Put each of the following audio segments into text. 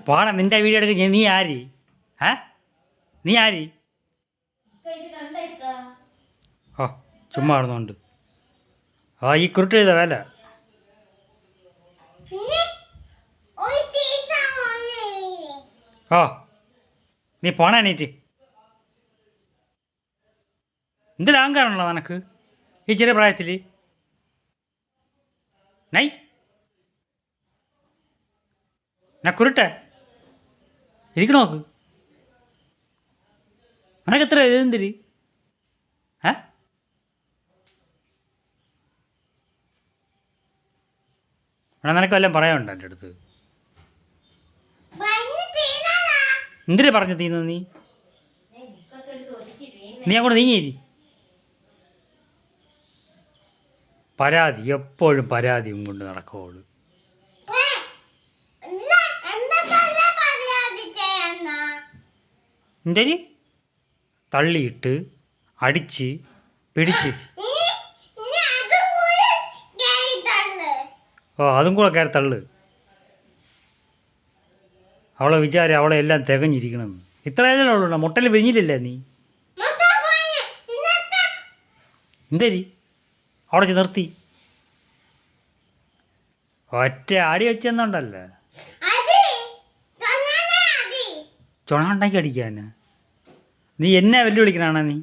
പോണം നിന്റെ വീഡിയോ എടുക്ക. നീ ആര്? നീ ആര്? ഓ ചുമ്മാ ആടുന്നുണ്ട്. ഈ കുരുട്ട് ചെയ്ത വേല. ഓ നീ പോണ എണീറ്റ്. എന്തൊരു അഹങ്കാരമുള്ള നിനക്ക് ഈ ചെറിയ പ്രായത്തിൽ? നൈ ഞാൻ കുരുട്ടെ ഇരിക്കണോക്ക്. നിനക്ക് എത്ര എന്തിരി? എടാ നിനക്ക് വല്ലതും പറയാനുണ്ടോ എൻ്റെ അടുത്ത്? എന്തിനാ പറഞ്ഞു തീരുന്നത് നീ? നീ അങ്ങോട്ട് നീങ്ങിയിരി. പരാതി, എപ്പോഴും പരാതിയും കൊണ്ട് നടക്കുള്ളൂ. എന്തേരി തള്ളിയിട്ട് അടിച്ച് പിടിച്ച്. ഓ അതും കൂടെ കയറി തള്ളു. അവളെ വിചാരം അവളെ എല്ലാം തികഞ്ഞിരിക്കണം. ഇത്രയല്ലേ ഉള്ളൂ, മുട്ടൽ വിരിഞ്ഞില്ലല്ലേ നീ? എന്തേരി അവിടെ വെച്ച് നിർത്തി ഒറ്റ അടി വെച്ചെന്നുണ്ടല്ലേ? ചുണ ഉണ്ടാക്കി അടിക്കാന് നീ എന്നെ വെല്ലുവിളിക്കണാണോ നീ?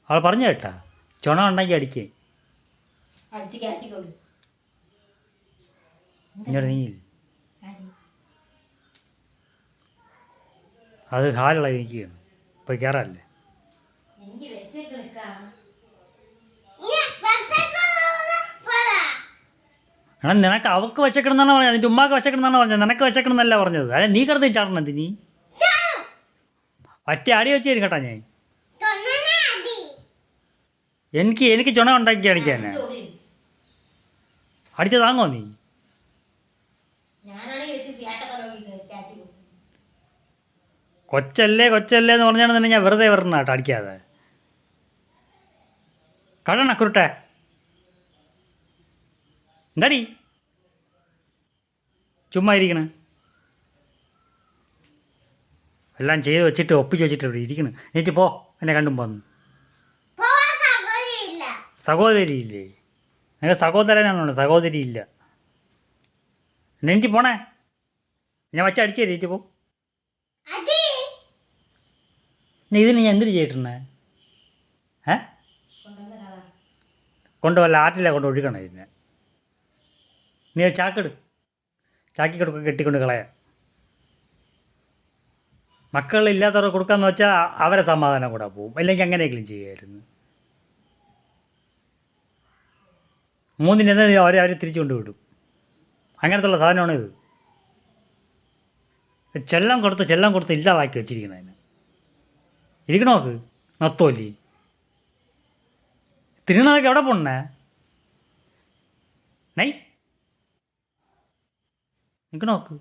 അവൾ പറഞ്ഞു കേട്ടാ ചുണ ഉണ്ടാക്കി അടിക്കേ. ഇങ്ങോട്ട് നീ അത് ഹാലുള്ള ഇരിക്കുകയാണ്. ഇപ്പോൾ കയറല്ലേ? എടാ നിനക്ക് അവൾക്ക് വെച്ചേക്കണമെന്നാണ് പറഞ്ഞത്, നിൻ്റെ ഉമ്മാക്ക് വെച്ചേക്കണമെന്നാണ് പറഞ്ഞത്, നിനക്ക് വെച്ചേക്കണമെന്നല്ല പറഞ്ഞത്. അല്ലെ നീ കിടന്ന് ചാടണം എന്തിനീ? ഒറ്റ അടി വെച്ച് തരും കേട്ടാ ഞാൻ. എനിക്ക് ചുണ ഉണ്ടാക്കി അടിക്കാനാ അടിച്ച താങ്ങോ നീ? കൊച്ചല്ലേ എന്ന് പറഞ്ഞാണ് തന്നെ ഞാൻ വെറുതെ വരണ കേട്ടോ അടിക്കാതെ. കടണ കുരുട്ടെ എന്താടി ചുമ്മാ ഇരിക്കണ്? എല്ലാം ചെയ്ത് വെച്ചിട്ട് ഒപ്പിച്ച് വെച്ചിട്ട് ഇവിടെ ഇരിക്കണ്. എന്നിട്ട് പോ, എന്നെ കണ്ടും പോന്ന്. സഹോദരി ഇല്ലേ? നിങ്ങൾക്ക് സഹോദരനാണോ? സഹോദരി ഇല്ല. എനിക്ക് പോണേ, ഞാൻ വച്ച അടിച്ചു തരും. എനിക്ക് പോ. ഇതിന് ഞാൻ എന്തിനു ചെയ്തിട്ടുണ്ടേ? കൊണ്ടുവല്ല ആറ്റിലെ കൊണ്ട് ഒഴുകണം ഇതിനെ. നീ ചാക്കിട്, ചാക്കി കൊടുക്കുക, കെട്ടിക്കൊണ്ട് കളയാം. മക്കളില്ലാത്തവർക്ക് കൊടുക്കാമെന്ന് വെച്ചാൽ അവരെ സമാധാനം കൂടെ പോവും. അല്ലെങ്കിൽ അങ്ങനെയെങ്കിലും ചെയ്യുമായിരുന്നു. മൂന്നിൻ്റെ അവരെ തിരിച്ചു കൊണ്ടുവിടും. അങ്ങനത്തുള്ള സാധനമാണ് ഇത്. ചെല്ലം കൊടുത്ത് ഇല്ലാതാക്കി വെച്ചിരിക്കുന്നതിന്. ഇരിക്കണോക്ക് നത്തോലി തിന്നണതൊക്കെ എവിടെ പോണേ? നൈ നിൽക്കണോക്ക്.